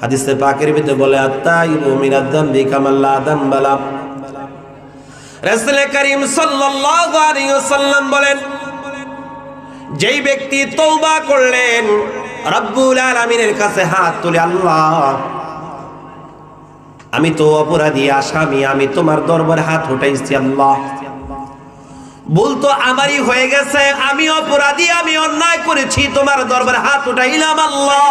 হাদিসে পাকের ভিতরে বলে আত্তাইবু মিনাদ যামবি কামান লা যামবা লা। রাসূল করিম সাল্লাল্লাহু আলাইহি ওয়াসাল্লাম বলেন, যেই ব্যক্তি তওবা করলেন, রব্বুল আলামিনের কাছে হাত তুলে, আল্লাহ আমি তো অপরাধী আসামি, আমি তোমার দরবারে হাত উঠাইছি, আল্লাহ ভুল তো আমারই হয়ে গেছে, আমি অপরাধী, আমি অন্যায় করেছি, তোমার দরবারে হাত উঠাইলাম, আল্লাহ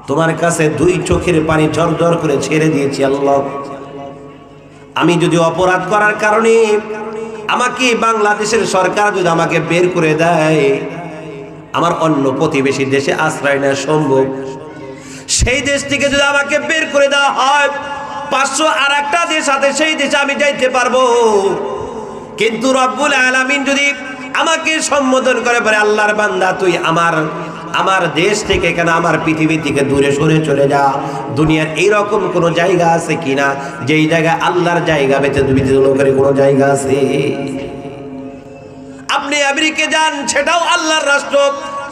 তোমার কাছে দুই চোখের পানি ঝরঝর করে ছেড়ে দিয়েছি, আল্লাহ আমি যদি অপরাধ করার কারণে আমাকে বাংলাদেশের সরকার যদি আমাকে বের করে দেয়, আমার অন্য প্রতিবেশী দেশে আশ্রয় নেওয়া সম্ভব, সেই দেশ থেকে যদি আমাকে বের করে দেওয়া হয়, 500 আর একটা দেশ আছে, সেই দেশে আমি যাইতে পারবো। কিন্তু রব্বুল আলামিন যদি আমাকে সম্বোধন করে বলে, আল্লাহর বান্দা তুই আমার দেশ থেকে কেন, আমার পৃথিবী থেকে দূরে সরে চলে যা, দুনিয়ার এইরকম কোন জায়গা আছে কিনা যেই জায়গায় আল্লাহর জায়গা বেঁচে করে কোনো জায়গা আছে? আপনি আমেরিকা যান, সেটাও আল্লাহর রাষ্ট্র,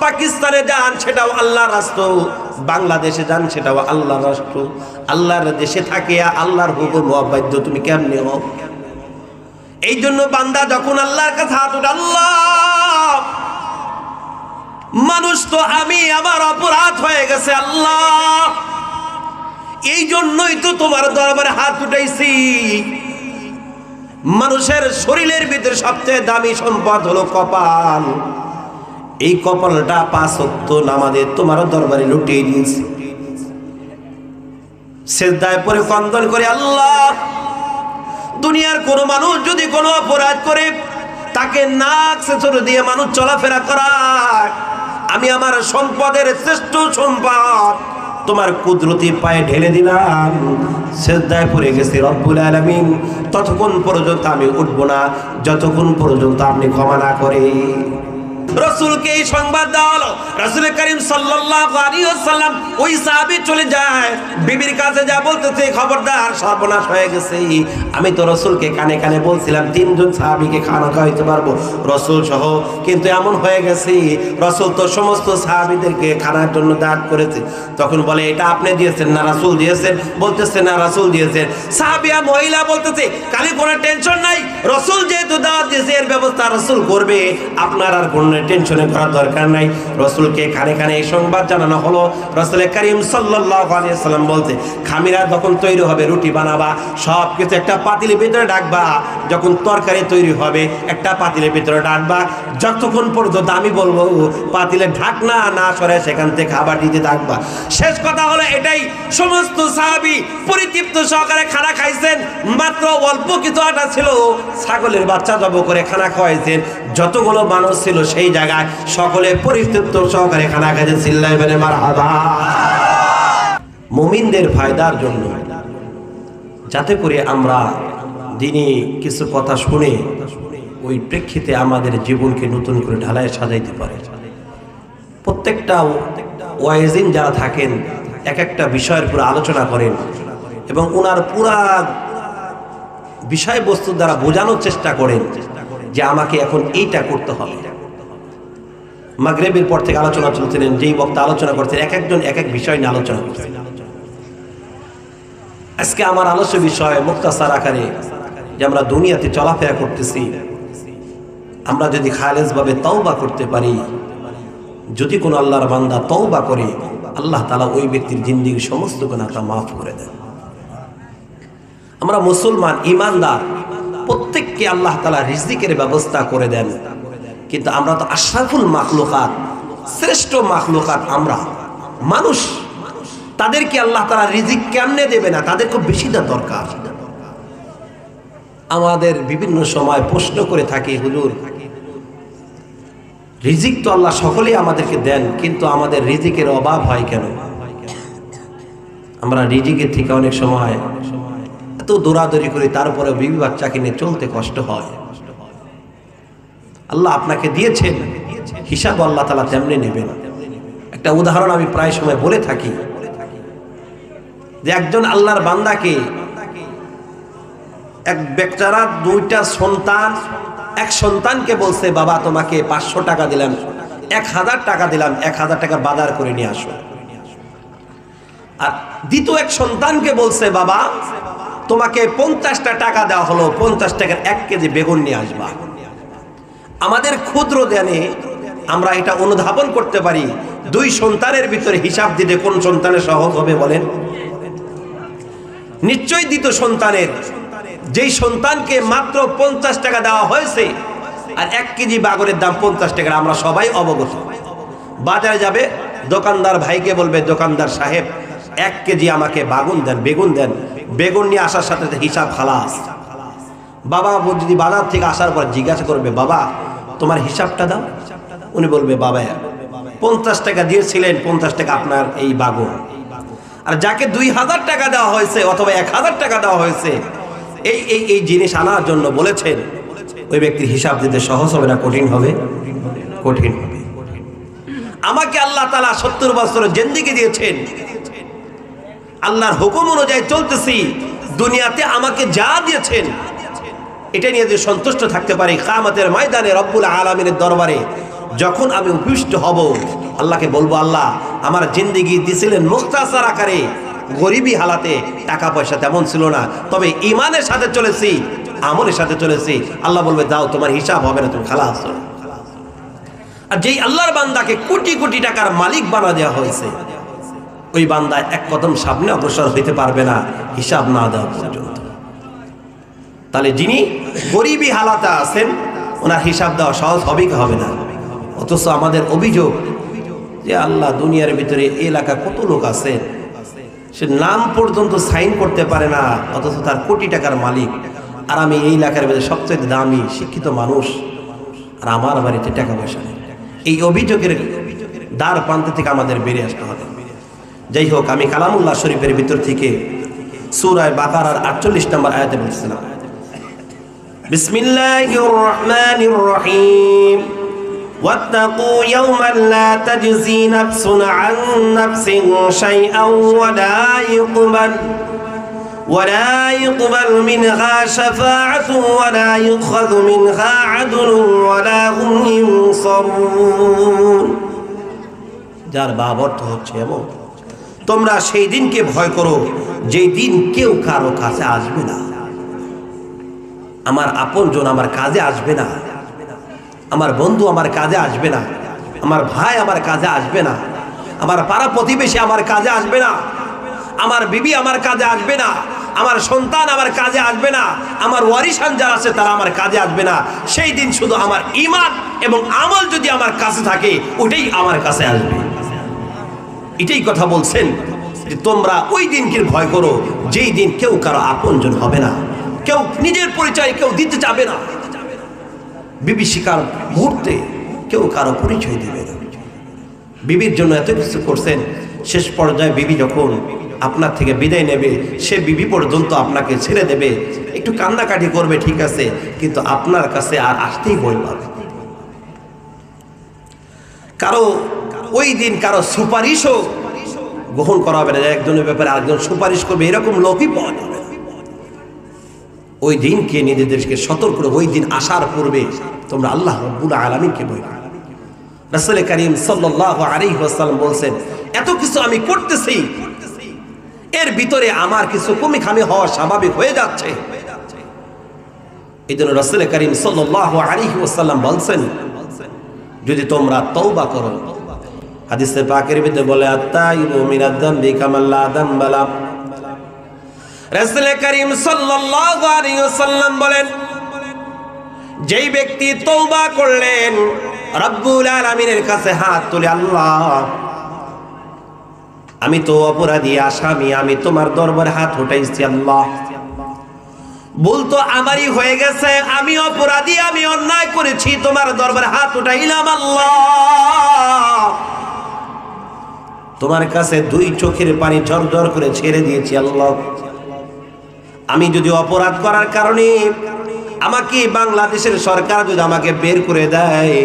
পাকিস্তানে যান, সেটাও আল্লাহর রাষ্ট্র, বাংলাদেশে যান, সেটাও আল্লাহর রাষ্ট্র। আল্লাহর দেশে থাকিয়া আল্লাহর হুকুম অবাধ্য তুমি কেমনে হও? এই জন্য বান্দা যখন আল্লাহর কাছে হাত উঠায়, আল্লাহ মানুষ তো আমি, আমার অপরাধ হয়ে গেছে, আল্লাহ এই জন্যই তো তোমার দরবারে হাত উঠাইছি। মানুষের শরীরের ভিতরে সবচেয়ে দামি সম্পদ হলো কপাল, এই কপালটা 5 ওয়াক্ত নামাজে তোমার দরবারে লুটিয়ে দিয়েছি। সিজদায় পড়ে কন্দন করে, আল্লাহ দুনিয়ার কোনো মানুষ যদি কোনো অপরাধ করে, তাকে নাক ছেঁচড় দিয়ে মানুষ চলাফেরা করায়, আমি আমার সম্পদের শ্রেষ্ঠ সম্পদ তোমার কুদরতি পায়ে ঢেলে দিলাম, সিজদায় পড়ে গেছি, রব্বুল আলামিন ততক্ষণ পর্যন্ত আমি উঠবো না যতক্ষণ পর্যন্ত আপনি ক্ষমা না করে। রাসূলকে এই সংবাদ দেওয়া হলো। রাসূল করিম সাল্লাল্লাহু আলাইহি ওয়াসাল্লাম ওই সাহাবী চলে যায়, বিবির কাছে যা বলতেছে, খবরদার সর্বনাশ হয়ে গেছে, আমি তো রাসূলকে কানে কানে বলছিলাম 3 জন সাহাবীকে খানা খাওয়াইতে পারবো রাসূল সহ, কিন্তু এমন হয়ে গেছে রাসূল তো সমস্ত সাহাবীদেরকে খানার জন্য দাওয়াত করেছে। তখন বলে, এটা আপনি দিয়েছেন না রাসূল দিয়েছেন? বলতেছে না রাসূল দিয়েছেন। সাহাবিয়া মহিলা বলতেছে, কালি কোনো টেনশন নাই, রাসূল যেহেতু দাওয়াত দিয়েছে এর ব্যবস্থা রাসূল করবে, আপনার আর কোনো টেনশনে করার দরকার নাই। রাসূলকে কানে কানে এই সংবাদ জানানো হলো। রাসূল করিম সাল্লাল্লাহু আলাইহি ওয়াসাল্লাম বলতে, খামিরা যখন তৈরি হবে, রুটি বানাবা, সব কিছু একটা পাতিলের ভিতরে রাখবা, যখন তরকারি তৈরি হবে একটা পাতিলের ভিতরে রাখবা, যতক্ষণ পর্যন্ত আমি বলবো পাতিলের ঢাকনা না সরে সেখান থেকে খাবার দিতে থাকবা। শেষ কথা হলো এটাই, সমস্ত সাহাবী পরিতৃপ্ত সহকারে খানা খাইছেন, মাত্র অল্প কিছু আটা ছিল, ছাগলের বাচ্চা জবাই করে খানা খাওয়াইছেন, যতগুলো মানুষ ছিল সেই জায়গায় সকলে পরিতৃপ্ত সহকারে খানা খাইছেন। চিল্লায় বলে মারহাবা। মুমিনদের ফায়দার জন্য, যাতে করে আমরা দিনে কিছু কথা শুনে ওই প্রেক্ষিতে আমাদের জীবনকে নতুন করে ঢালায় সাজাইতে পারে। প্রত্যেকটা ওয়াইজিন যারা থাকেন এক একটা বিষয়ের পুরো আলোচনা করেন এবং ওনার পুরা বিষয়বস্তু দ্বারা বোঝানোর চেষ্টা করেন যে আমাকে এখন এইটা করতে হবে। মাগরিবের পর থেকে আলোচনা চলছিলেন, যেই বক্তা আলোচনা করছেন এক একজন এক এক বিষয় নিয়ে আলোচনা করছেন। আজকে আমার আলোচ্য বিষয় মুখতাসার আকারে, যে আমরা দুনিয়াতে চলাফেরা করতেছি, আমরা যদি খালেসভাবে তওবা করতে পারি, যদি কোনো আল্লাহর বান্দা তওবা করে, আল্লাহ তাআলা ওই ব্যক্তির জিন্দেগির সমস্ত গুনাহটা মাফ করে দেন। আমরা মুসলমান ঈমানদার, প্রত্যেককে আল্লাহ তাআলা রিজিকের ব্যবস্থা করে দেন, কিন্তু আমরা তো আশরাফুল মাখলুকাত, শ্রেষ্ঠ মাখলুকাত আমরা মানুষ, তাদেরকে আল্লাহ তাআলা রিজিক কেমনে দেবে না? তাদের খুব বেশি দরকার। আমাদের বিভিন্ন সময় প্রশ্ন করে থাকি, হুজুর রিজিক তো আল্লাহ সকলেই আমাদেরকে দেন, কিন্তু আমাদের রিজিকের অভাব হয় কেন? আমরা রিজিকের থেকে অনেক সময় এত দৌড়াদৌড়ি করি, তারপরে বিবি বাচ্চাকে নিয়ে চলতে কষ্ট হয়। আল্লাহ আপনাকে দিয়েছেন, হিসাব আল্লাহ তাআলা তেমনি নেবেন। একটা উদাহরণ আমি প্রায় সময় বলে থাকি, যে একজন আল্লাহর বান্দাকে, এক বেচারা 2টা সন্তান, এক সন্তানকে বলছে, বাবা তোমাকে 500 টাকা দিলাম, 1000 টাকা দিলাম, 1000 টাকা বাজার করে নিয়ে আসো। আর দ্বিতীয় এক সন্তানকে বলছে, বাবা তোমাকে 50টা টাকা দেওয়া হলো, 50 টাকার 1 কেজি বেগুন নিয়ে আসবা। আমাদের ক্ষুদ্র জ্ঞানে আমরা এটা অনুধাবন করতে পারি, 2 সন্তানের ভিতরে হিসাব দিতে কোন সন্তানের সহজ হবে বলেন? নিশ্চয়ই দ্বিতীয় সন্তানের, যেই সন্তানকে মাত্র 50 টাকা দেওয়া হয়েছে আর 1 কেজি বাগরের দাম 50 টাকা। আমরা সবাই অবগত। বাজারে যাবে, দোকানদার ভাইকে বলবে, দোকানদার সাহেব 1 কেজি আমাকে বেগুন দেন। বেগুন নিয়ে আসার সাথে হিসাব খালাস। বাবা যদি বাজার থেকে আসার পর জিজ্ঞাসা করবে, বাবা তোমার হিসাবটা দাও, উনি বলবে, বাবা 50 টাকা দিয়েছিলেন, 50 টাকা আপনার এই বাগুন। আর যাকে 2000 টাকা দেওয়া হয়েছে অথবা 1000 টাকা দেওয়া হয়েছে, এই জিনিস আনার জন্য বলেছেন, ওই ব্যক্তির হিসাব দিতে সহজ হবে না কঠিন হবে? কঠিন হবে। আমাকে আল্লাহ তাআলা 70 বছরের জিন্দেগি দিয়েছেন, আল্লাহর হুকুম অনুযায়ী চলতেছি। দুনিয়াতে আমাকে যা দিয়েছেন এটা নিয়ে যদি সন্তুষ্ট থাকতে পারি, কিয়ামতের ময়দানে রব্বুল আলামিনের দরবারে যখন আমি উপবিষ্ট হব, আল্লাহকে বলবো, আল্লাহ আমার জিন্দেগি দিছিলেন মুখতাসার আকারে, গরিবী হালাতে, টাকা পয়সা তেমন ছিল না, তবে ঈমানের সাথে চলেছি, আমলের সাথে চলেছি। আল্লাহ বলবে, দাও তোমার হিসাব হবে না, তুমি খালাস। আর যেই আল্লাহর বান্দাকে কোটি কোটি টাকার মালিক বানা দেওয়া হয়েছে, ওই বান্দা এক কদম সামনে অগ্রসর হইতে পারবে না হিসাব না দেওয়া পর্যন্ত। তাহলে যিনি গরিবী হালাতে আছেন, ওনার হিসাব দেওয়া সহজ হবে কি হবে না? অথচ আমাদের অভিযোগ যে আল্লাহ দুনিয়ার ভিতরে এলাকা কত লোক আছে, সে নাম পর্যন্ত সাইন করতে পারে না, অথচ তার কোটি টাকার মালিক। আর আমি এই এলাকার ভিতরে সবচেয়ে দামি শিক্ষিত মানুষ, আর আমার বাড়িতে টাকা পয়সা নেই। এই অভিযোগের দ্বার প্রান্ত থেকে আমাদের বেরিয়ে আসতে হবে। যাই হোক, আমি কালামুল্লাহ শরীফের ভিতর থেকে সূরা বাকারার 48 নম্বর আয়াতে বলছিলাম, বিসমিল্লাহির রহমানির রহিম, ওয়াত্তাকু ইয়াওমান লা তাজজি নাফসুন আন নাফসিন শাইআন ওয়ালা ইকবাল মিনহা শাফাআতুন ওয়ালা ইউখাযু মিনহা আদলুন ওয়ালা হুম ইউনসারুন। যার বাব অর্থ হচ্ছে এমন, তোমরা সেই দিনকে ভয় করো যেই দিন কেউ কারো কাছে আসবে না, আমার আপনজন আমার কাজে আসবে না, আমার বন্ধু আমার কাজে আসবে না, আমার ভাই আমার কাজে আসবে না, আমার পাড়া প্রতিবেশী আমার কাজে আসবে না, আমার বিবি আমার কাজে আসবে না, আমার সন্তান আমার কাজে আসবে না, আমার ওয়ারিসান যারা আছে তারা আমার কাজে আসবে না। সেই দিন শুধু আমার ঈমান এবং আমল যদি আমার কাছে থাকে, ওটাই আমার কাছে আসবে। এটাই কথা বলছেন যে তোমরা ওই দিনকে ভয় করো যেই দিন কেউ কারো আপনজন হবে না, কেউ নিজের পরিচয় কেউ দিতে যাবে না, বিভীষিকার মুহূর্তে কেউ কারো পরিচয় দেবে না। বিবির জন্য এত কিছু করছেন, শেষ পর্যায়ে বিবি যখন আপনার থেকে বিদায় নেবে, সে বিবি পর্যন্ত আপনাকে ছেড়ে দেবে, একটু কান্নাকাটি করবে, ঠিক আছে, কিন্তু আপনার কাছে আর আসতেই ভয় পাবে। কারো ওই দিন কারো সুপারিশও গ্রহণ করা হবে না, একজনের ব্যাপারে আরেকজন সুপারিশ করবে, এরকম লোকই পাওয়া যাবে না। ওই দিনকে নিজেদেরকে সতর্ক করে, ওই দিন আসার পূর্বে তোমরা আল্লাহ রাব্বুল আলামিনকে ভয় করো। রাসূল করিম সাল্লাল্লাহু আলাইহি ওয়াসাল্লাম বলছেন, এত কিছু আমি করতেছি, এর ভিতরে আমার কিছু কমি খামি হওয়া স্বাভাবিক হয়ে যাচ্ছে। এই জন্য রাসূল করিম সাল্লাল্লাহু আলাইহি ওয়াসাল্লাম বলছেন, যদি তোমরা তওবা করো, হাদিসে পাকের ভিতরে বলে, আত-তাইবু মিনাদ যামবি কামা লা যামবা লা। রাসূল করিম সাল্লাল্লাহু আলাইহি ওয়াসাল্লাম বলেন, যেই ব্যক্তি তওবা করলেন, রব্বুল আলামিনের কাছে হাত তুলে, আল্লাহ আমি তো অপরাধী আসামি, আমি তোমার দরবারে হাত উঠাইছি, আল্লাহ ভুল তো আমারই হয়ে গেছে, আমি অপরাধী, আমি অন্যায় করেছি, তোমার দরবারে হাত উঠাইলাম, আল্লাহ তোমার কাছে 2 চোখের পানি ঝরঝর করে ছেড়ে দিয়েছি, আল্লাহ আমি যদি অপরাধ করার কারণে আমাকে বাংলাদেশের সরকার যদি আমাকে বের করে দেয়,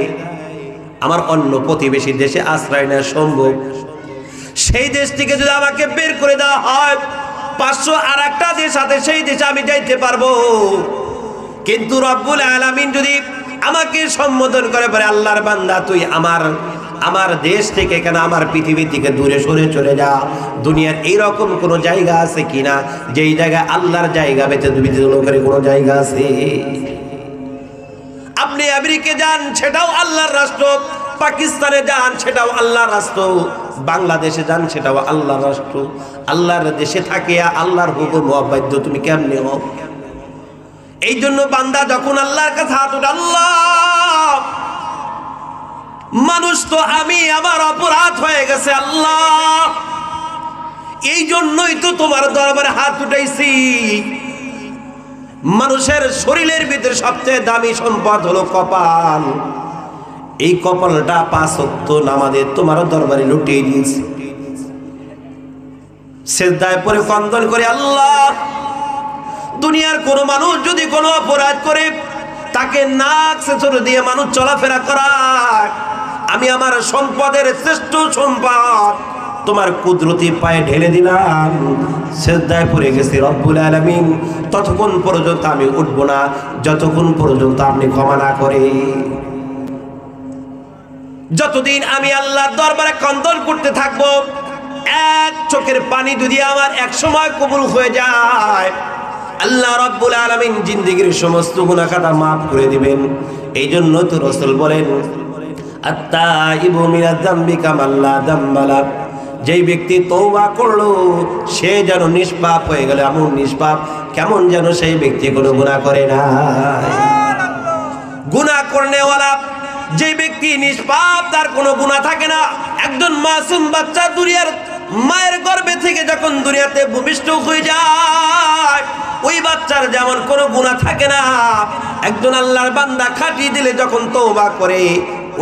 আমার অন্য প্রতিবেশী দেশে আশ্রয় নেওয়া সম্ভব, সেই দেশ থেকে যদি আমাকে বের করে দেওয়া হয়, 500 আর একটা দেশ আছে, সেই দেশে আমি যাইতে পারবো। কিন্তু রব্বুল আলামিন যদি আমাকে সম্বোধন করে বলে, আল্লাহর বান্দা তুই আমার আমার দেশ থেকে কেন আমার পৃথিবী থেকে দূরে সরে চলে যা। দুনিয়ার এইরকম কোনো জায়গা আছে কিনা যেই জায়গায় আল্লাহর জায়গা করে কোনো জায়গা আছে? আপনি আমেরিকা যান, সেটাও আল্লাহর রাষ্ট্র। পাকিস্তানে যান, সেটাও আল্লাহর রাষ্ট্র। বাংলাদেশে যান, সেটাও আল্লাহর রাষ্ট্র। আল্লাহর দেশে থাকিয়া আল্লাহর হুকুম অবাধ্য তুমি কেমনে হও? এই জন্য বান্দা যখন আল্লাহর কাছে হাত ওঠে, আল্লাহ মানুষ তো আমি, আমার অপরাধ হয়ে গেছে আল্লাহ, এই জন্যই তো তোমার দরবারে হাত উঠাইছি। মানুষের শরীরের ভিতরে সবচেয়ে দামি সম্পদ হলো কপাল। এই কপালটা 5 ওয়াক্ত নামাজে তোমার দরবারে লুটিয়ে দিয়েছি। সিজদায় পড়ে ক্রন্দন করে, আল্লাহ দুনিয়ার কোন মানুষ যদি কোনো অপরাধ করে তাকে নাক ছেঁচড় দিয়ে মানুষ চলাফেরা করায়, আমি আমার সম্পদের শ্রেষ্ঠ সম্পদ তোমার কুদরতি পায়ে ঢেলে দিলাম, সিজদায় পড়ে গেছি রব্বুল আলামিন, ততক্ষণ পর্যন্ত আমি উঠব না যতক্ষণ পর্যন্ত আপনি ক্ষমা না করে। যতদিন আমি আল্লাহর দরবারে ক্রন্দন করতে থাকবো, এক চোখের পানি যদি আমার এক সময় কবুল হয়ে যায়, আল্লাহ রাব্বুল আলামিন জিন্দেগীর সমস্ত গুনাহ খাতা মাফ করে দিবেন। এই জন্য তো রাসূল বলেন, আত্তাইবু মিনাজ যামবি কামান লা যামবা লা। যেই ব্যক্তি তওবা করলো সে যেন নিষ্পাপ হয়ে গেল, এমন নিষ্পাপ কেমন যেন সেই ব্যক্তি কোনো গুনাহ করে না। গুনাহ করনেওয়ালা যে ব্যক্তি নিষ্পাপ, তার কোনো গুনাহ থাকে না। একজন মাসুম বাচ্চা দুনিয়ার মায়ের গর্ভে থেকে যখন দুনিয়াতে ভূমিষ্ঠ হয়ে যায়, ওই বাচ্চার যেমন কোনো গুনাহ থাকে না। একজন আল্লাহর বান্দা খাঁটি দিলে যখন তওবা করে,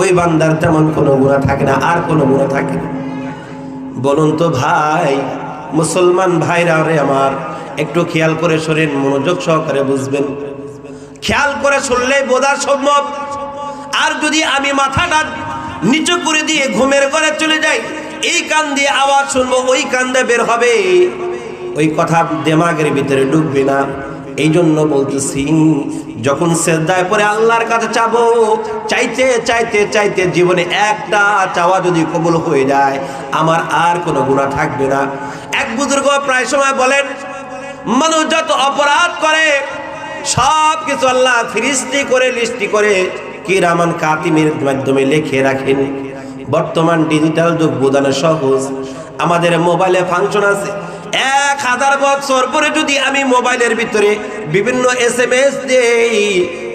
ওই বান্দার তেমন কোনো গুনাহ থাকে না, আর কোনো গুনাহ থাকে না। বলুন তো ভাই, মুসলমান ভাইরা রে আমার, একটু খেয়াল করে শোনেন, মনোযোগ সহকারে বুঝবেন। খেয়াল করে শুনলেই বোঝা সম্ভব। আর যদি আমি মাথাটা নিচু করে দিয়ে ঘুমের ঘরে চলে যাই, এই কান দিয়ে আওয়াজ শুনবো, ওই কান দিয়ে বের হবে, ওই কথা দিমাগের ভিতরে ঢুকবে না। এই জন্য বলতেছি, যখন সিজদায় পড়ে আল্লাহর কাছে চাবো, চাইতে চাইতে চাইতে জীবনে একটা চাওয়া যদি কবুল হয়ে যায়, আমার আর কোনো গুনাহ থাকবে না। এক বুজুর্গ প্রায় সময় বলেন, মানুষ যত অপরাধ করে সব কিছু আল্লাহ ফিরিস্তি করে লিস্টি করে কিরামান কাতিমের মাধ্যমে লিখে রাখেন। বর্তমান ডিজিটাল যুগ বোঝানো সহজ। আমাদের মোবাইলে ফাংশন আছে, 1000 বছর পরে যদি আমি মোবাইলের ভিতরে বিভিন্ন SMS দেই,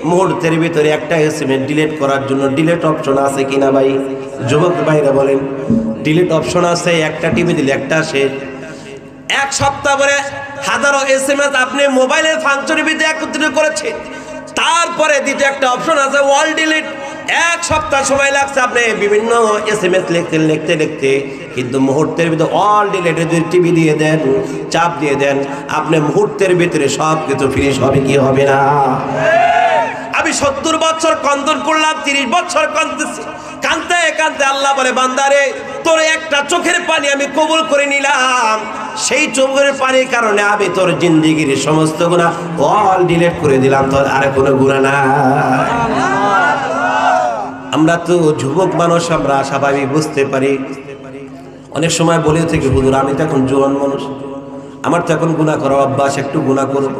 মুহূর্তের ভিতরে একটা SMS ডিলিট করার জন্য ডিলিট অপশন আছে কিনা ভাই? যুবক ভাইরা বলেন, ডিলিট অপশন আছে। একটা টিপে দিলে একটা শেষ। এক সপ্তাহ পরে হাজারো SMS আপনি মোবাইলের ফাংশনের ভিতরে একত্রিত করেছে। তারপরে দ্বিতীয় একটা অপশন আছে ওয়াল ডিলিট। এক সপ্তাহ সময় লাগছে আপনি বিভিন্ন SMS লিখতে লিখতে লিখতে, কিন্তু মুহূর্তের ভিতরে অল ডিলিট যদি টিভি দিয়ে দেন, চাপ দিয়ে দেন, আপনি মুহূর্তের ভিতরে সব কিছু ফিনিশ হবে কি হবে না? আমি 70 বছর ক্রন্দন করলাম, 30 বছর কাঁদতেছি। কাঁদতে কাঁদতে আল্লাহ বলে, বান্দারে তোর একটা চোখের পানি আমি কবুল করে নিলাম, সেই চোখের পানির কারণে আমি তোর জিন্দেগির সমস্ত গুনাহ অল ডিলিট করে দিলাম, তোর আর কোনো গুনাহ নাই। আমরা তো যুবক মানুষ, আমরা স্বাভাবিক বুঝতে পারি। অনেক সময় বলে থাকি, হুজুর আমি তো এখন জোয়ান মানুষ, আমার তো এখন গুনাহ করার অভ্যাস, একটু গুনাহ করব,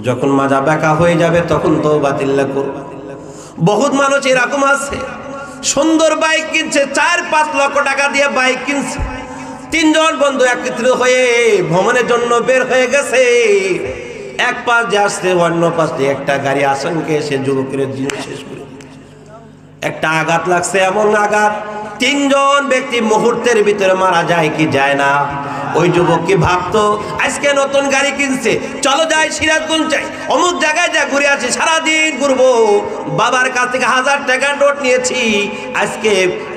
যখন মাজা বেঁকা হয়ে যাবে তখন তো বাতিল্লা করব। বহুত মানুষ এরকম আছে, সুন্দর বাইক কিনছে, 4-5 লক্ষ টাকা দিয়ে বাইক কিনছে। 3 জন বন্ধু একত্রিত হয়ে ভ্রমণের জন্য বের হয়ে গেছে। এক পাশ দিয়ে আসছে, অন্য পাশ দিয়ে একটা গাড়ি আশঙ্কে এসে যুবকের জীবন শেষ করে। একটা আঘাত লাগছে, এমন আঘাত 3 জন ব্যক্তি মুহূর্তের ভিতরে মারা যায় কি যায় না। ওই যুবক কি ভাবতো, আজকে নতুন গাড়ি কিনছে, চলো যাই সিরাজগঞ্জ যাই, অমুক জায়গায় যা ঘুরে আসি, সারাদিন ঘুরবো, বাবার কাছ থেকে 1000 টাকা নোট নিয়েছি, আজকে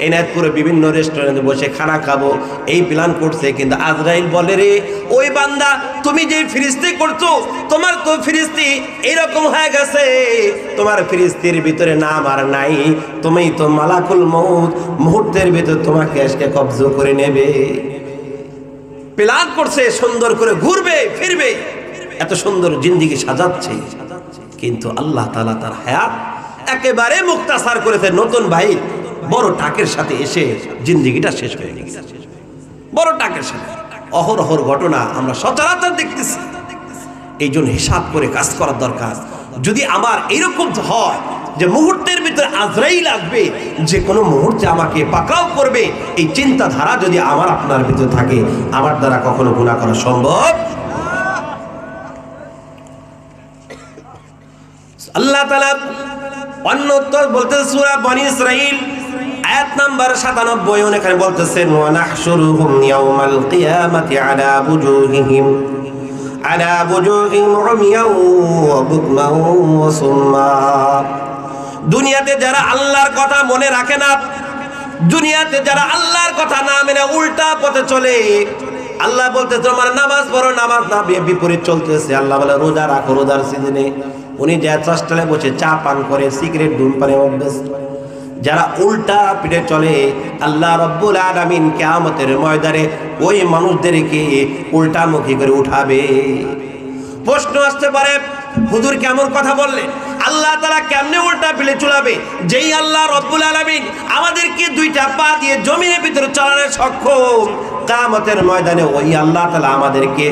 এনায়তপুরে বিভিন্ন রেস্টুরেন্টে বসে খানা খাবো, এই প্ল্যান করছে। কিন্তু আজরাইল বলে, রে ওই বান্দা, তুমি যে ফিরিস্তি করছো, তোমার তো ফিরিস্তি এইরকম হয়ে গেছে, তোমার ফিরিস্তির ভিতরে নাম আর নাই, তুমি তো মালাকুল মউত, মুহূর্তের ভিতর তোমাকে আজকে কবজা করে নেবে। প্ল্যান করছে, সুন্দর করে ঘুরবে ফিরবে, এত সুন্দর জিন্দেগি সাজাচ্ছে, কিন্তু আল্লাহ তাআলা তার হায়াত একেবারে মুক্তাসার করেছে। নতুন ভাই বড় টাকের সাথে এসে জিন্দেগিটা শেষ হয়ে গেছে। বড় টাকের সাথে অহরহর ঘটনা আমরা সচরাচর দেখতেছি। এই জন্য হিসাব করে কাজ করার দরকার। যদি আমার এরকম হয় যে মুহূর্তের ভিতরে আজরাইল আসবে, যে কোনো মুহূর্তে আমাকে পাকড়াও করবে, এই চিন্তাধারা যদি আমার আপনার ভিতরে থাকে, আমার দ্বারা কখনো গুনাহ করা সম্ভব। আল্লাহ তাআলা অন্যত্র বলতেছেন সূরা বনী ইসরাঈল আয়াত নাম্বার 97 এখানে বলতেছেন ওয়া নাহশুরুহুম ইয়াওমাল কিয়ামাতি আলা বুজুহিহিম উমিয়াও ওয়া বুকমাও ওয়া সুম্মা। দুনিয়াতে যারা আল্লাহর কথা মনে রাখে না, দুনিয়াতে যারা আল্লাহর কথা না মেনে উল্টা পথে চলে, আল্লাহ বলতে তোমার নামাজ পড়ো, নামাজ না বিপরীত চলতেছে। আল্লাহ বলে রোজা রাখো, রোজার সিজনে উনি যে চাষটালে বসে চা পান করে, সিগারেট ধূমপানে অভ্যস্ত, যারা উল্টা পিঠে চলে, আল্লাহ রব্বুল আলামিন কিয়ামতের ময়দানে ওই মানুষদেরকে উল্টামুখী করে উঠাবে। প্রশ্ন আসতে পারে, হুজুর কেমন কথা বললে? আল্লাহ তাআলা কেমনে উল্টা পিঠে চুলাবে? যেই আল্লাহ রব্বুল আলামিন আমাদেরকে দুইটা পা দিয়ে জমিনের ভিতরে চালানোর সক্ষম, কিয়ামতের ময়দানে ওই আল্লাহ তাআলা আমাদেরকে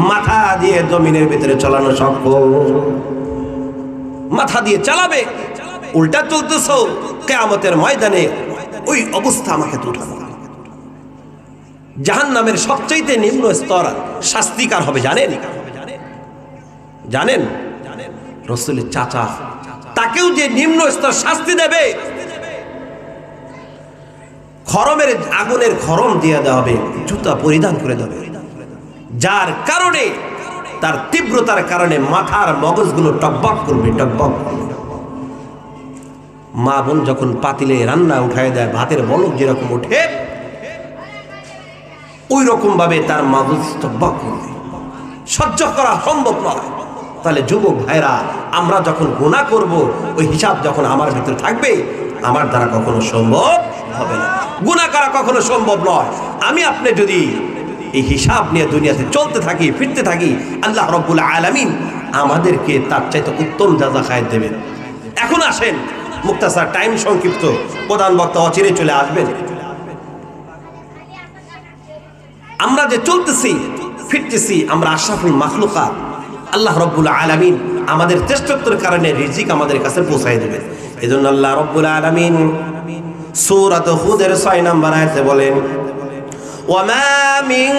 মাথা দিয়ে জমিনের ভিতরে চালানো সক্ষম। মাথা দিয়ে চালাবে, উল্টা চলতেছো, কিয়ামতের ময়দানে ওই অবস্থা আমাকে উঠানো। জাহান্নামের সবচেয়ে নিম্ন স্তর শাস্তিকার হবে জানেন? জানেন রাসূলের চাচা, তাকেও যে নিম্ন স্তর শাস্তি দেবে, খরমের আগুনের খরম দিয়ে দেওয়া হবে, জুতা পরিধান করে দেবে, যার কারণে তার তীব্রতার কারণে মাথার মগজগুলো টকবক করবে, টকবক করবে। মা বোন যখন পাতিলে রান্না উঠায় দেয়, ভাতের বলক যেরকম ওঠে, ওই রকম ভাবে তার মগজ টকবক করবে, সহ্য করা সম্ভব নয়। তাহলে যুবক ভাইরা, আমরা যখন গুনাহ করব, ওই হিসাব যখন আমার ভিতরে থাকবে, আমার দ্বারা কখনো সম্ভব হবে না, গুনাহ করা কখনো সম্ভব নয়। আমি আপনি যদি এই হিসাব নিয়ে দুনিয়াতে চলতে থাকি, ফিরতে থাকি, আল্লাহ রব্বুল আলামিন আমাদেরকে তার চাইতে উত্তম জাযা খায় দেবেন। এখন আসেন, মুক্তাসার, টাইম সংক্ষিপ্ত, প্রধান বক্তা অচিরে চলে আসবেন। আমরা যে চলতেছি ফিরতেছি, আমরা আশরাফুল মাখলুকাত, আল্লাহ রব্বুল আলামিন আমাদের চেষ্টার কারণে রিজিক আমাদের কাছে পৌঁছায় দেবেন। এজন্য আল্লাহ রব্বুল আলামিন সূরা হুদের 6 নম্বর আয়াতে বলেন, وما من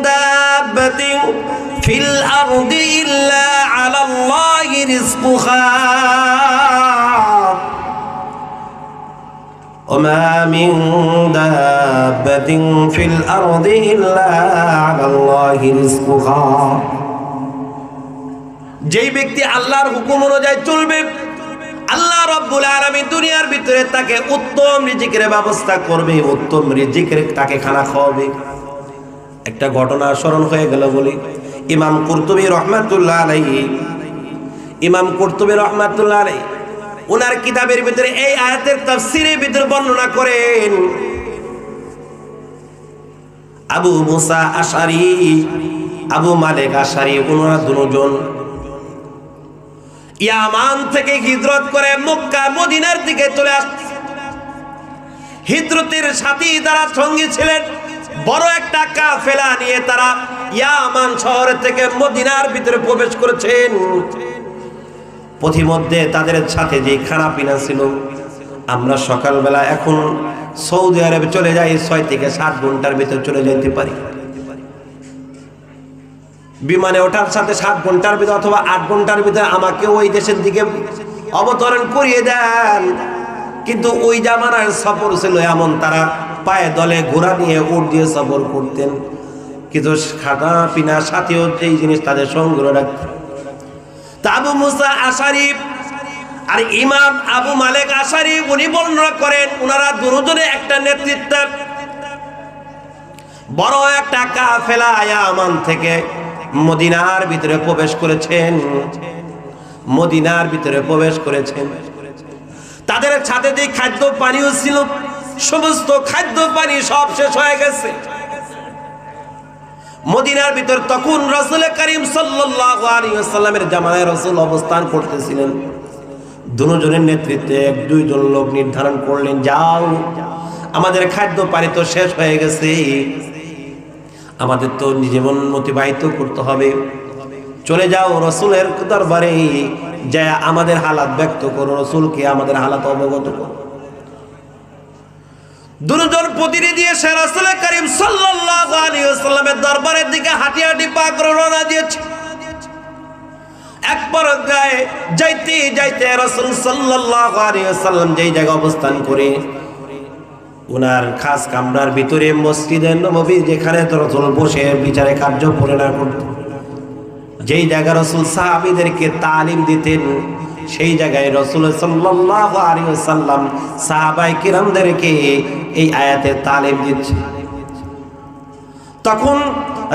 دابة في الأرض إلا على الله رزقها وما من دابة في الأرض إلا على الله رزقها। যেই ব্যক্তি আল্লাহর হুকুম অনুযায়ী চলবে, আল্লাহ রব্বুল আলামিন দুনিয়ার ভিতরে তাকে উত্তম রিজিকের ব্যবস্থা করবে, উত্তম রিজিকের তাকে খানা খাওয়াবে। একটা ঘটনা স্মরণ হয়ে গেল বলি। ইমাম কুরতুবী রহমাতুল্লাহ আলাইহি, ইমাম কুরতুবী রহমাতুল্লাহ আলাইহি ওনার কিতাবের ভিতরে এই আয়াতের তাফসীরের ভিতরে বর্ণনা করেন, আবু মুসা আশআরী, আবু মালিক আশআরী, ওনারা দুজন ইয়ামান থেকে হিজরত করে মক্কা মদিনার দিকে চলে আসছে। হিজরতের সাথী যারা সঙ্গী ছিলেন, বড় একটা কাফেলা নিয়ে তারা ইয়ামান শহর থেকে মদিনার ভিতরে প্রবেশ করেছেন। পথিমধ্যে তাদের সাথে যে খানা পিনা ছিল, আমরা সকালবেলা এখন সৌদি আরবে চলে যাই, 6 থেকে 7 ঘন্টার ভিতরে চলে যেতে পারি। বিমানে ওঠার সাথে 7 ঘন্টার ভিতরে অথবা 8 ঘন্টার ভিতরে আমাকে ওই দেশের দিকে অবতরণ করিয়ে দেন। কিন্তু ওই জামানার সফর ছিল এমন, তারা পায়ে দলে ঘোড়া নিয়ে উট দিয়ে সফর করতেন, কিন্তু খানা পিনা সাথেও এই জিনিস তাদের সংগ্রহ রাখতেন। তা আবু মুসা আশআরী আর ইমাম আবু মালিক আশআরী উনি বর্ণনা করেন, ওনারা দুজনে একটা নেতৃত্ব, বড় একটা কাফেলা ইয়ামান থেকে মদিনার ভিতরে প্রবেশ করেছেন, মদিনার ভিতরে প্রবেশ করেছেন। তাদের সাথে যে খাদ্য পানীয় ছিল, সমস্ত খাদ্য পানি সব শেষ হয়ে গেছে। মদিনার ভিতর তখন রাসূল করিম সাল্লাল্লাহু আলাইহি ওয়াসাল্লামের জামানায় রাসূল অবস্থান করতেছিলেন। দুজনের নেতৃত্বে এক দুইজন লোক নির্ধারণ করলেন, যাও, আমাদের খাদ্য পানি তো শেষ হয়ে গেছে, আমাদের তো জীবন অতিবাহিত করতে হবে, চলে যাও রসুলের দরবারে, যা আমাদের হালাত ব্যক্ত করো, রসুলকে আমাদের হালাত অবগত করো। দুজন প্রতিনিধি এসে রাসূল করিম সাল্লাল্লাহু আলাইহি ওয়াসাল্লামের দরবারের দিকে হাঁটি হাঁটি পা করে রওনা দিয়েছে। এক পর্যায়ে যাইতে যাইতে রাসূল সাল্লাল্লাহু আলাইহি ওয়াসাল্লাম যেই জায়গায় অবস্থান করে, ওনার খাস কামরার ভিতরে মসজিদে নববী, যেখানে রাসূল বসে বিচারে কার্য পরিচালনা করতেন, যেই জায়গা রাসূল সাহাবীদেরকে তালিম দিতেন, সেই জায়গায় রাসূল সাল্লাল্লাহু আলাইহি ওয়াসাল্লাম সাহাবায়ে কিরামদেরকে এই আয়াতের তালিম দিচ্ছে। তখন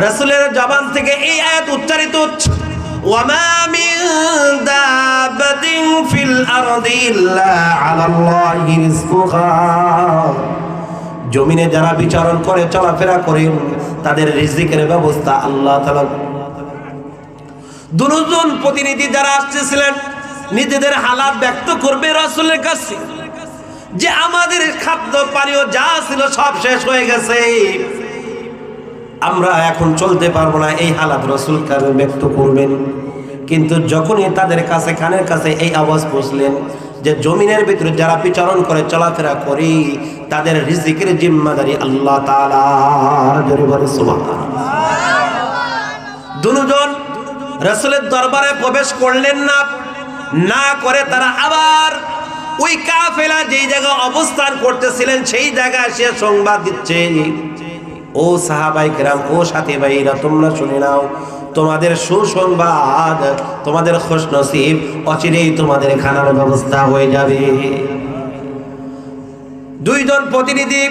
রাসূলের জবান থেকে এই আয়াত উচ্চারিত হচ্ছে, ওয়ামা মিন দাবাতিন ফিল আরদি ইল্লা আলাল্লাহি রিজকুহা। জমিনে যারা বিচরণ করে, চলাফেরা করেন, তাদের রিজিকের ব্যবস্থা আল্লাহ তাআলা। দুজন প্রতিনিধি যারা আসছিলেন নিজেদের হালাত ব্যক্ত করবে রাসূলের কাছে, যে আমাদের খাদ্য পানীয় যা ছিল সব শেষ হয়ে গেছে, আমরা এখন চলতে পারবো না, এই হালাত রাসূল কাছে ব্যক্ত করবেন। কিন্তু যখনই তাদের কাছে কানের কাছে এই আওয়াজ পৌঁছলেন যে জমিনের ভিতরে যারা বিচরণ করে, চলাফেরা করে, তাদের রিজিকের জিম্মাদারি আল্লাহ তাআলা। জোরে বলে সুবহানাল্লাহ। দুজন রাসূলের দরবারে প্রবেশ করলেন না, না করে তারা আবার ওই কাফেলা যেই জায়গায় অবস্থান করতেছিলেন সেই জায়গায় এসে সংবাদ দিচ্ছে, ও সাহাবায়ে কেরাম, ও সাথী ভাইরা, তোমরা শুনে নাও, তোমাদের সুসংবাদ, তোমাদের খুশনসিব, অচিরেই তোমাদের খানার ব্যবস্থা হয়ে যাবে। দুইজন প্রতিনিধি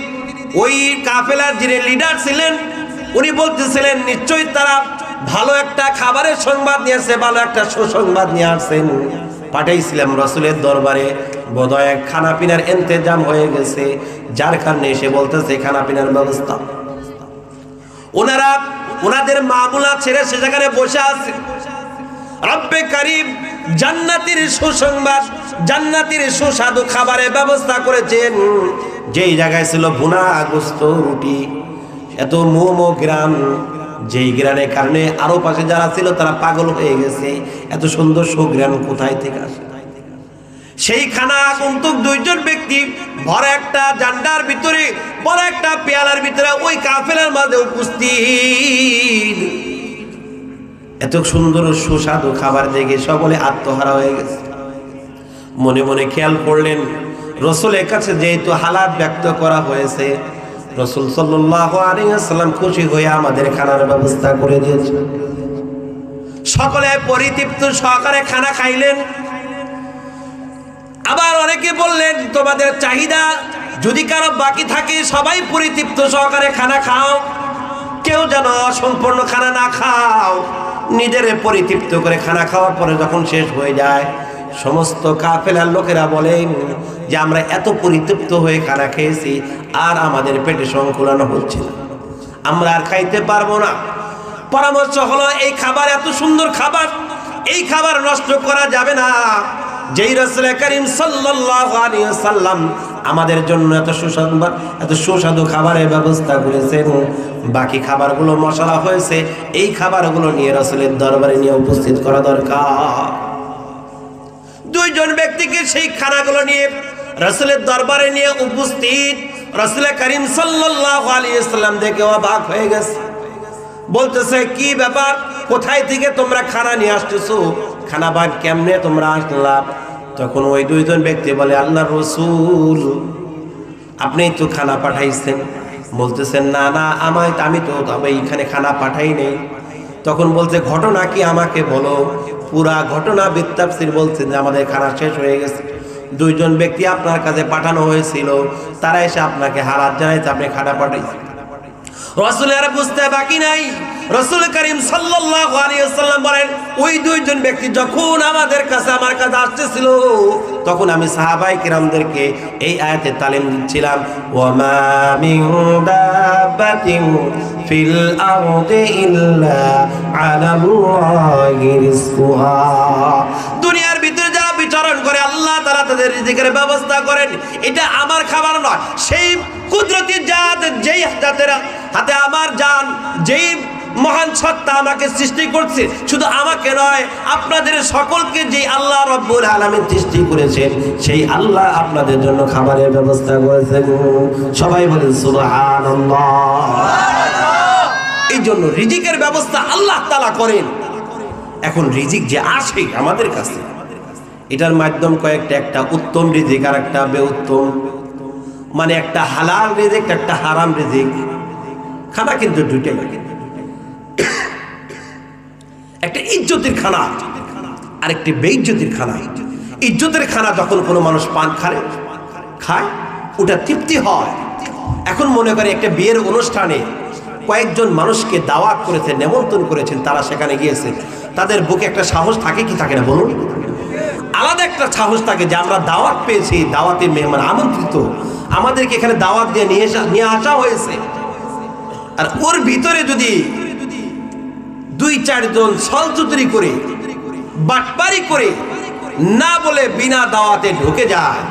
ওই কাফেলার যিনি লিডার ছিলেন, উনি বলতেছিলেন নিশ্চয়ই তারা ভালো একটা খাবারের সংবাদ নিয়ে আসছে, ভালো একটা সুসংবাদ নিয়ে আসছেন, পাঠাইছিলাম রাসূলের দরবারে, বোধহয় খানা পিনার ইন্তজাম হয়ে গেছে, যার কারণে এসে বলতেছে খানা পিনার ব্যবস্থা। ওনারা ওনাদের মামুলা ছেড়ে সে জায়গায় বসে আছে। রব্বে কারীম জান্নাতের সুসংবাদ, জান্নাতের সুস্বাদু খাবারের ব্যবস্থা করেছেন, যেই জায়গায় ছিল ভুনা গোস্ত, রুটি, এত মোমো গ্রাম, যেই গ্রানের কারণে আরো পাশে যারা ছিল তারা পাগল হয়ে গেছে, এত সুন্দর সুগ্রান কোথায় থেকে আসে। সেই খানা আগন্তুক দুইজন ব্যক্তি বড় একটা জান্ডার ভিতরে, বড় একটা পেয়ালার ভিতরে ওই কাফেলার মাঝে উপস্থিত। এত সুন্দর সুস্বাদু খাবার দেখে সকলে আত্মহারা হয়ে গেছে। মনে মনে খেয়াল করলেন রাসূলের কাছে যেহেতু হালাত ব্যক্ত করা হয়েছে, রাসূল সাল্লাল্লাহু আলাইহি ওয়াসাল্লাম খুশি হয়ে আমাদের খানার ব্যবস্থা করে দিয়েছে। সকলে পরিতৃপ্ত সহকারে খানা খাইলেন। আবার অনেকে বললেন তোমাদের চাহিদা যদি কারো বাকি থাকে সবাই পরিতৃপ্ত সহকারে খানা খাও, কেউ যেন অসম্পূর্ণ খানা না খাও। নিজের পরিতৃপ্ত করে খানা খাওয়ার পরে যখন শেষ হয়ে যায়, সমস্ত কাফেলার লোকেরা বলেন যে আমরা এত পরিতৃপ্ত হয়ে খানা খেয়েছি, আর আমাদের পেটে সংকুলান হচ্ছে না, আমরা আর খাইতে পারবো না। পরামর্শ হলো এই খাবার এত সুন্দর খাবার, এই খাবার নষ্ট করা যাবে না। যেই রাসূল করিম সাল্লাল্লাহু আলাইহি ওয়াসাল্লাম আমাদের জন্য এত সুসংবাদ, এত সুস্বাদু খাবারের ব্যবস্থা করেছেন, বাকি খাবারগুলো মশলা হয়েছে, এই খাবারগুলো নিয়ে রাসূলের দরবারে নিয়ে উপস্থিত করা দরকার। দুইজন ব্যক্তিকে সেই খানাগুলো নিয়ে রাসূলের দরবারে নিয়ে উপস্থিত। রাসূল করিম সাল্লাল্লাহু আলাইহি ওয়াসাল্লাম দেখে অবাক হয়ে গেছে, বলতেছে কি ব্যাপার, কোথায় থেকে তোমরা খানা নিয়ে আসতেছো, খানা বাগ কেমনে তোমরা আসলা? তখন ওই দুইজন ব্যক্তি বলে, আল্লাহর রাসূল আপনি তো খানা পাঠাইছেন। বলতেছেন না না, আমি তো এইখানে খানা পাঠাই নেই। তখন বলছে ঘটনা কি আমাকে বলো। পুরা ঘটনা বিস্তারিত বলছে যে আমাদের খানা শেষ হয়ে গেছে, দুইজন ব্যক্তি আপনার কাছে পাঠানো হয়েছিল, তারা এসে আপনাকে হালাত জানাইতে আপনি খানা পাঠাইছেন। রাসূলের বুঝতে বাকি নাই। রাসূল করিম সাল্লাল্লাহু আলাইহি ওয়াসাল্লাম বলেন, ওই দুইজন ব্যক্তি যখন আমার কাছে আসতেছিল, তখন আমি সাহাবায়ে কিরামদেরকে এই আয়াতের তালিম দিচ্ছিলাম, ওয়ামা মিন দাবাতিন ফিল আরদি ইল্লা আলাল্লাহি রিজকুহা। দুনিয়ার ভিতরে যারা বিচরণ করে আল্লাহ তাদের রিজিকের ব্যবস্থা করেন। এটা আমার খাবার নয়, সেই কুদরতি জাত, যেই জাতের হাতে আমার জান, যেই মহান সত্তা আমাকে সৃষ্টি করছে, শুধু আমাকে নয় আপনাদের সকলকে যে আল্লাহ রব্বুল আলামিন সৃষ্টি করেছেন, সেই আল্লাহ আপনাদের জন্য খাবারের ব্যবস্থা করেছেন। সবাই বলেন সুবহানাল্লাহ। এই জন্য রিজিকের ব্যবস্থা আল্লাহ তাআলা করেন। এখন রিজিক যে আসে আমাদের কাছে, এটার মাধ্যম কয়েকটা, একটা উত্তম রিজিক আর একটা বেউত্তম, মানে একটা হালাল রিজিক, একটা হারাম রিজিক। খানা কিন্তু দুইটাই লাগে, একটা ইজ্জতের খানা আর একটি বেইজ্জতির খানা। ইজ্জতের খানা যখন কোনো মানুষ পান খায় ওটা তৃপ্তি হয়। এখন মনে করে একটা বিয়ের অনুষ্ঠানে কয়েকজন মানুষকে দাওয়াত করেছেন, নেমন্তন্ন করেছেন, তারা সেখানে গিয়েছে, তাদের বুকে একটা সাহস থাকে কি থাকে না বলুন? আলাদা একটা সাহস থাকে যে আমরা দাওয়াত পেয়েছি, দাওয়াতে মেহমান আমন্ত্রিত, আমাদেরকে এখানে দাওয়াত দিয়ে নিয়ে আসা হয়েছে। আর ওর ভিতরে যদি 2-4 জন ছলচুতরি করে, বাটপারি করে, না বলে বিনা দাওয়াতে ঢুকে যায়,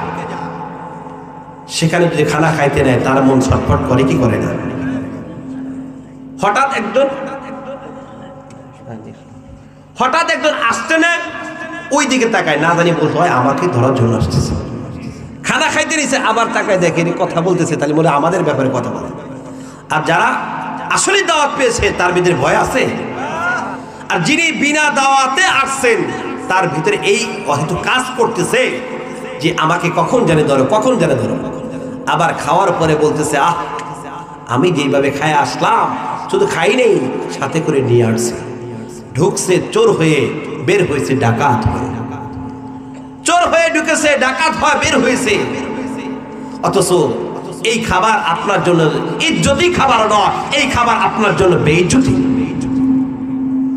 সেখানে যদি খানা খাইতে নেয় তার মন ছটফট করে কি করে না? হঠাৎ একজন আসতে না, ওই দিকে তাকায়, না জানি বলতে হয় আমাকে ধরার জন্য আসতেছে। খানা খাইতে নিছে, আবার তাকায় দেখে কথা বলতেছে, তাহলে বলে আমাদের ব্যাপারে কথা বলে। আর যারা আসলে দাওয়াত পেয়েছে তার ভিতরে ভয় আছে। আর যিনি বিনা দাওয়াতে আসছেন তার ভিতরে এই হয়তো কাজ করতেছে যে আমাকে কখন জানে ধরো। আবার খাওয়ার পরে বলতেছে, আমি যেইভাবে খায় আসলাম, শুধু খাই নেই, সাথে করে নিয়ে আসছে। ঢুকছে চোর হয়ে, বের হয়েছে ডাকাত হয়ে। চোর হয়ে ঢুকেছে, ডাকাত হয়ে বের হয়েছে। অথচ এই খাবার আপনার জন্য ইজ্জতি খাবার নয়, এই খাবার আপনার জন্য বেইজ্জতি।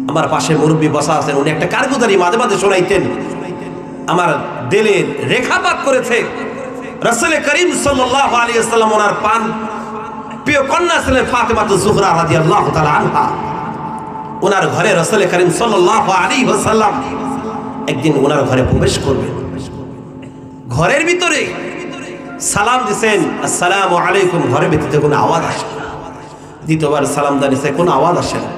আমার পাশে মুরব্বী বসা আছেন, উনি একটা কারগুজারি মাঝে মাঝে শোনাইতেন, আমার দিলের রেখাপাত করেছে। রাসূল করিম সাল্লাল্লাহু আলাইহি ওয়াসাল্লাম ওনার পান প্রিয় কন্যা ছিলেন ফাতেমা জোহরা রাদিয়াল্লাহু তাআলা আনহা। ওনার ঘরে রাসূল করিম সাল্লাল্লাহু আলাইহি ওয়াসাল্লাম একদিন ওনার ঘরে প্রবেশ করবেন। ঘরের ভিতরে সালাম দিছেন, আসসালামু আলাইকুম, ঘরের ভিতরে কোনো আওয়াজ আসে না। দ্বিতীয়বার সালাম দিয়েছে, কোনো আওয়াজ আসে না।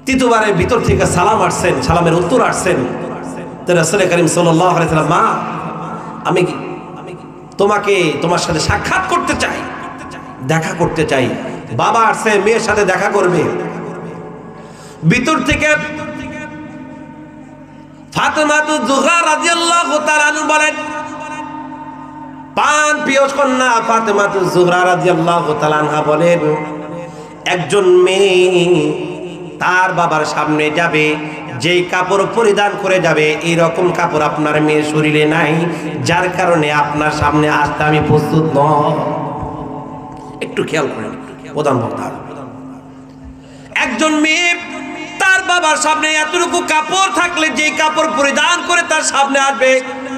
তৃতীয়বারের ভিতর থেকে সালাম আসছেন, সালামের উত্তর আসছেন। তো রাসূল করিম সাল্লাল্লাহু আলাইহি ওয়াসাল্লাম, মা আমি তোমার সাথে সাক্ষাৎ করতে চাই, দেখা করতে চাই। বাবা আসছে, মেয়ের সাথে দেখা করবে। ভিতর থেকে ফাতেমা জোহরা রাদিয়াল্লাহু তাআলা আনহা বলেন, পান প্রিয় কন্যা ফাতেমা জোহরা রাদিয়াল্লাহু তাআলা আনহা বলেন, একজন মেয়ে তার বাবার সামনে যাবে, যেই কাপড় পরিধান করে যাবে এই রকম কাপড় আপনার মেয়ের শরীরে নাই, যার কারণে আপনার সামনে আসতে আমি প্রস্তুত নই। একটু খেয়াল করেন, প্রধান বক্তা, একজন মেয়ে তার বাবার সামনে এতটুকু কাপড় থাকলে যেই কাপড় পরিধান করে তার সামনে আসবে,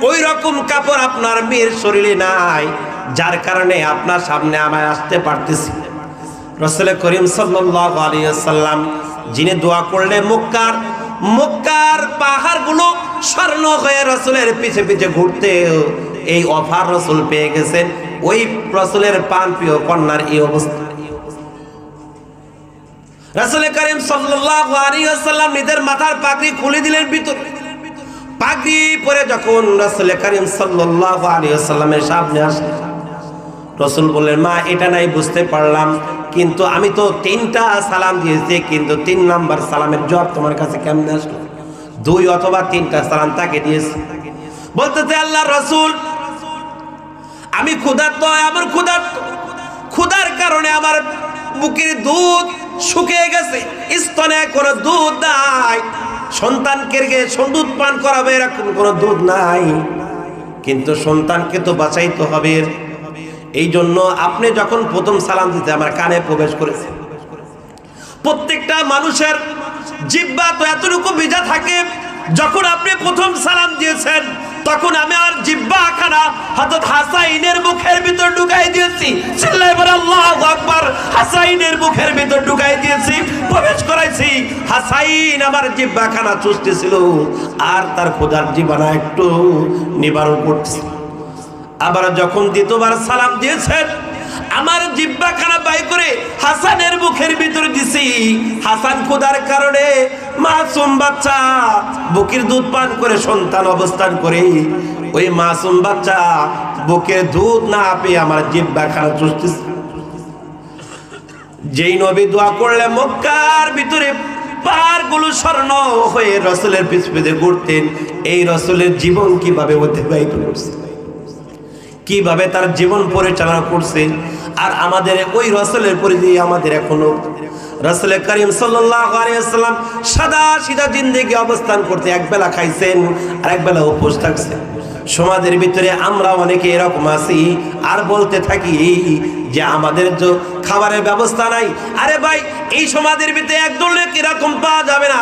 ওই রকম কাপড় আপনার মেয়ের শরীরে নাই, যার কারণে আপনার সামনে আমায় আসতে পারতেছি। রাসূল করিম সাল্লাল্লাহু আলাইহি ওয়াসাল্লাম যিনি দোয়া করলে মক্কার পাহাড়গুলো স্বর্ণ হয়ে রাসূলের পিছে পিছে ঘুরতে, এই অফার রাসূল পেয়ে গেছেন। ওই রাসূলের পান প্রিয় কন্যার এই অবস্থা। রাসূল করিম সাল্লাল্লাহু আলাইহি ওয়াসাল্লাম নিজের মাথার পাগড়ি খুলে দিলেন। ভিতর পাগড়ি পরে যখন রাসূল করিম সাল্লাল্লাহু আলাইহি ওয়াসাল্লামের সামনে আসলেন, রাসূল বললেন, মা এটা নাই বুঝতে পারলাম, কিন্তু আমি তো 3টা সালাম দিয়েছি, কিন্তু 3 নাম্বার সালামের জবাব তোমার কাছে কেমনে আসলো? 2 অথবা 3টা সালাম তাকে দিয়েছি। বলতেছে, আল্লাহর রাসূল, আমি ক্ষুধার্ত, আমার ক্ষুধার কারণে আমার বুকের দুধ শুকিয়ে গেছে, স্তনে কোনো দুধ নাই, সন্তানকে দুধ পান করাবে এরকম কোনো দুধ নাই, কিন্তু সন্তানকে তো বাঁচাইতে হবে। এই জন্য আপনি যখন প্রথম সালাম দিতে আমার কানে প্রবেশ করেছে। প্রত্যেকটা মানুষের জিহ্বা তো এতটুকু ভিজা থাকে, যখন আপনি প্রথম সালাম দিয়েছেন তখন আমি আর জিহ্বা খানা হযরত হাসাইনের মুখের ভিতর ঢুকাই দিয়েছি। চিল্লায় বলে আল্লাহু আকবার। হাসাইনের মুখের ভিতর ঢুকাই দিয়েছি, প্রবেশ করাইছি। হাসাইন আমার জিহ্বা খানা চুষতেছিল আর তার খোদার জীবনা একটু নিবারণ করতেছিল। আবার যখন দ্বিতীয়বার সালাম দিয়েছেন, আমার জিহ্বা খানা বাই করে হাসানের মুখের ভিতরে দিছি। হাসান খোদার কারণে মাসুম বাচ্চা বুকের দুধ পান করে সন্তান অবস্থান করে, ওই মাসুম বাচ্চা বুকের দুধ না পেয়ে আমার জিহ্বা খানা চুষতেছে। যেই নবী দোয়া করলে মক্কার ভিতরে পাহাড়গুলো স্বর্ণ হয়ে রাসূলের পিছনে ঘুরতেন, এই রাসূলের জীবন কিভাবে অতিবাহিত করছে, কিভাবে তার জীবন পরিচালনা করছে। আর আমাদের ওই রাসূলের পরিধি আমাদের এখনো রাসূল করিম সাল্লাল্লাহু আলাইহি ওয়াসাল্লাম সাদা সিধা জিন্দেগি অবস্থান করতে একবেলা খাইছেন আর একবেলা উপোস থাকছেন। সমাজের ভিতরে আমরা অনেকে এরকম আছি আর বলতে থাকি যে আমাদের যে খাবারের ব্যবস্থা নাই। আরে ভাই, এই সমাজের ভিতরে একদল লোক এরকম পাওয়া যাবে না,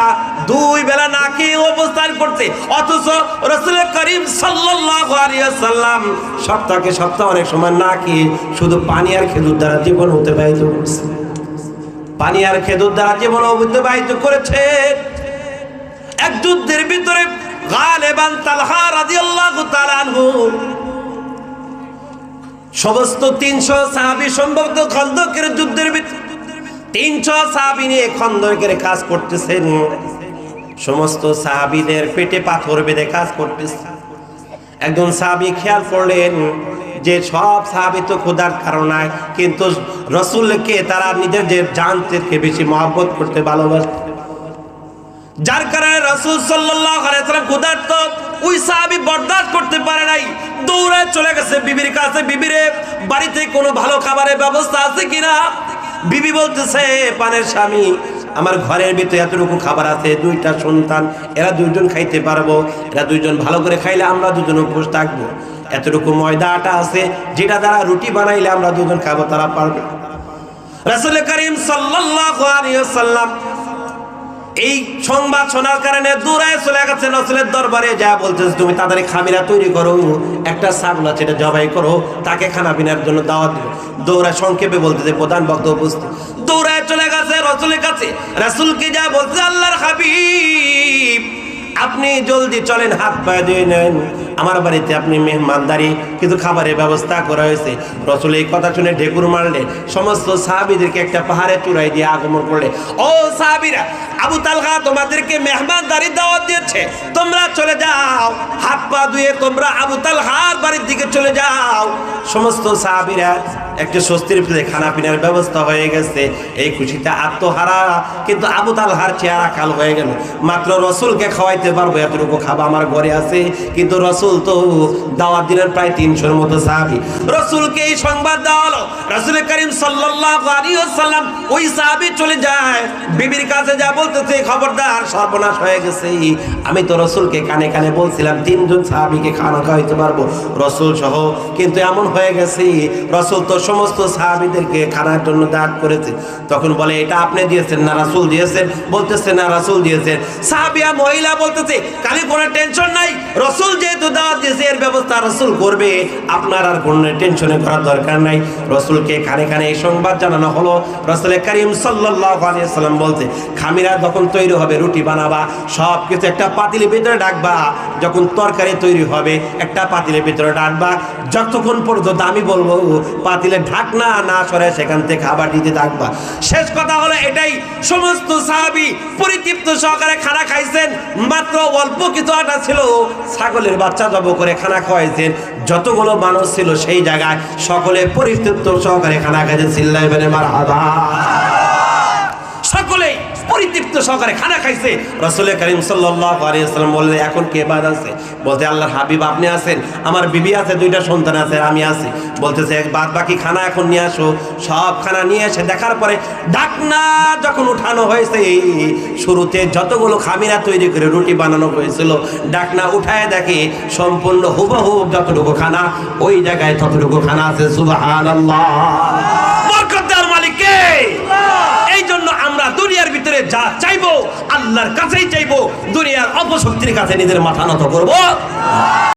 দুই বেলা না খেয়ে অবস্থান করছে, অথচ রাসূল করিম সাল্লাল্লাহু আলাইহি ওয়াসাল্লাম সপ্তাহে সপ্তাহ অনেক সময় না খেয়ে শুধু পানি আর খেজুর দ্বারা জীবন অতিবাহিত করছে। পানি আর খেজুর দ্বারা জীবন অতিবাহিত করেছে। এক যুদ্ধের ভিতরে গালেবান তালহা রাদিয়াল্লাহু তাআলা আনহু সমস্ত 300 সাহাবী সম্ভবত খন্দকের যুদ্ধের ভিতরে 300 সাহাবী নিয়ে খন্দকের কাজ করতেছেন। সমস্ত সাহাবীদের পেটে পাথর বেঁধে কাজ করতেছে। একজন সাহাবী খেয়াল করলেন যে সব সাহাবী তো খোদার কারণে, কিন্তু রাসূলকে তারা নিজেদের জান থেকে বেশি মহব্বত করতে ভালোবাসে, যার কারণে রাসূল সাল্লাল্লাহু আলাইহি ওয়াসাল্লাম ক্ষুধার্ত ওই সাহাবী বরদাস্ত করতে পারে নাই, দৌড়ে চলে গেছে বিবির কাছে। বিবিরে, বাড়িতে কোনো ভালো খাবারের ব্যবস্থা আছে কিনা? বিবি বলতেছে, পানের স্বামী, আমার ঘরের ভিতরে এতটুকু খাবার আছে, 2টা সন্তান, এরা 2জন খাইতে পারবো, এরা 2জন ভালো করে খাইলে আমরা 2জন উপোস থাকবো। এতটুকু ময়দা আটা আছে যেটা দ্বারা রুটি বানাইলে আমরা 2জন খাবো, তারা পারবে। রাসূল করিম সাল্লাল্লাহু আলাইহি ওয়াসাল্লাম এই সংবাদ শোনার কারণে দৌড়ায় চলে গেছে রাসূলের দরবারে। যা বলতেছে, তুমি তাড়াতাড়ি খামিরা তৈরি করো, একটা ছাগল আছে এটা জবাই করো, তাকে খানা পিনার জন্য দাওয়াত দিও। দৌড়ায় সংক্ষেপে বলতেছে প্রধান বক্তা উপস্থিত, দৌড়ায় চলে গেছে রাসূলের কাছে। রাসূলকে যা বলছে, আল্লাহর হাবিব আপনি জলদি চলেন, হাত পায়ে ধুয়ে নেন, আমার বাড়িতে আপনি মেহমানদারি, কিন্তু খাবারের ব্যবস্থা করা হয়েছে। রাসূল এই কথা শুনে ঢেকুর মারলে, সমস্ত সাহাবীদেরকে একটা পাহাড়ে চূড়াই দিয়ে আগমন করলে, ও সাহাবীরা, আবু তালহা তোমাদেরকে মেহমানদারি দাওয়াত দিয়েছে, তোমরা চলে যাও, হাত পা ধুয়ে তোমরা আবু তালহার বাড়ির দিকে চলে যাও। সমস্ত সাহাবীরা একটা স্বস্তির পেলে খানা পিনার ব্যবস্থা হয়ে গেছে, এই খুশিতে আত্মহারা। কিন্তু আবু তালহার চেহারা কাল হয়ে গেল, মাত্র রাসূলকে খাওয়াইতে পারবো এতটুকু খাবার আমার ঘরে আছে, কিন্তু রাসূল তো দাওয়াত দিলেন প্রায় 300-র মতো সাহাবী। রাসূলকে এই সংবাদ দেওয়া হলো, রাসূল করিম সাল্লাল্লাহু আলাইহি ওয়াসাল্লাম ওই সাহাবী চলে যায় বিবির কাছে, যা বলতেছে, খবরদার সর্বনাশ হয়ে গেছে, আমি তো রাসূলকে কানে কানে বলছিলাম 3জন সাহাবীকে খানা খাওয়াইতে পারবো রাসূল সহ, কিন্তু এমন হয়ে গেছে রাসূল তো সমস্ত সাহাবীদেরকে খানার জন্য দাওয়াত করেছে। তখন বলে, এটা আপনি দিয়েছেন না রাসূল দিয়েছেন? বলতেছে, না রাসূল দিয়েছেন। সাহাবিয়া মহিলা বলতেছে, কালি কোনো টেনশন নাই, রাসূল যেহেতু দাওয়াত দিয়েছে এর ব্যবস্থা রাসূল করবে, আপনার আর কোনো টেনশনে করার দরকার নাই। রাসূলকে কানে কানে এই সংবাদ জানানো হলো। রাসূল করিম সাল্লাল্লাহু আলাইহি ওয়াসাল্লাম বলতে, খামিরা যখন তৈরি হবে, রুটি বানাবা, সব কিছু একটা পাতিলের ভিতরে ডাকবা, যখন তরকারি তৈরি হবে একটা পাতিলের ভিতরে ডাকবা, যতক্ষণ পর্যন্ত আমি বলবো পাতিলে ঢাকনা না সরে সেখান থেকে খাবার দিতে থাকবা। শেষ কথা হলো এটাই, সমস্ত সাহাবী পরিতৃপ্ত সহকারে খানা খাইছেন, মাত্র অল্প কিছু আটা ছিল, ছাগলের বাচ্চা জবাই করে খানা খাওয়াইছেন। যতগুলো মানুষ ছিল সেই জায়গায় সকলে পরিতৃপ্ত সহকারে খানা খাইছেন। চিল্লায় বলেন মারহাবা। সকলেই পরিতৃপ্ত সহকারে খানা খাইছে। রাসূল করিম সাল্লাল্লাহু আলাইহি ওয়াসাল্লাম বললেন, এখন কে বাদ আছে? বলতে, আল্লাহর হাবিব আপনি আছেন, আমার বিবি আছে, 2টা সন্তান আছে, আমি আছি। বলতেছে, বাদ বাকি খানা এখন নিয়ে আসো। সব খানা নিয়ে এসে দেখার পরে ঢাকনা যখন উঠানো হয়েছে, শুরুতে যতগুলো খামিরা তৈরি করে রুটি বানানো হয়েছিল, ঢাকনা উঠায় দেখে সম্পূর্ণ হুবহু যতটুকু খানা ওই জায়গায় ততটুকু খানা আছে। সুবহানাল্লাহ। বরকতের মালিক কে? এই জন্য আমরা দুনিয়ার ভিতরে যা চাইবো আল্লাহর কাছেই চাইবো, দুনিয়ার অপশক্তির কাছে নিজের মাথা নত করবো।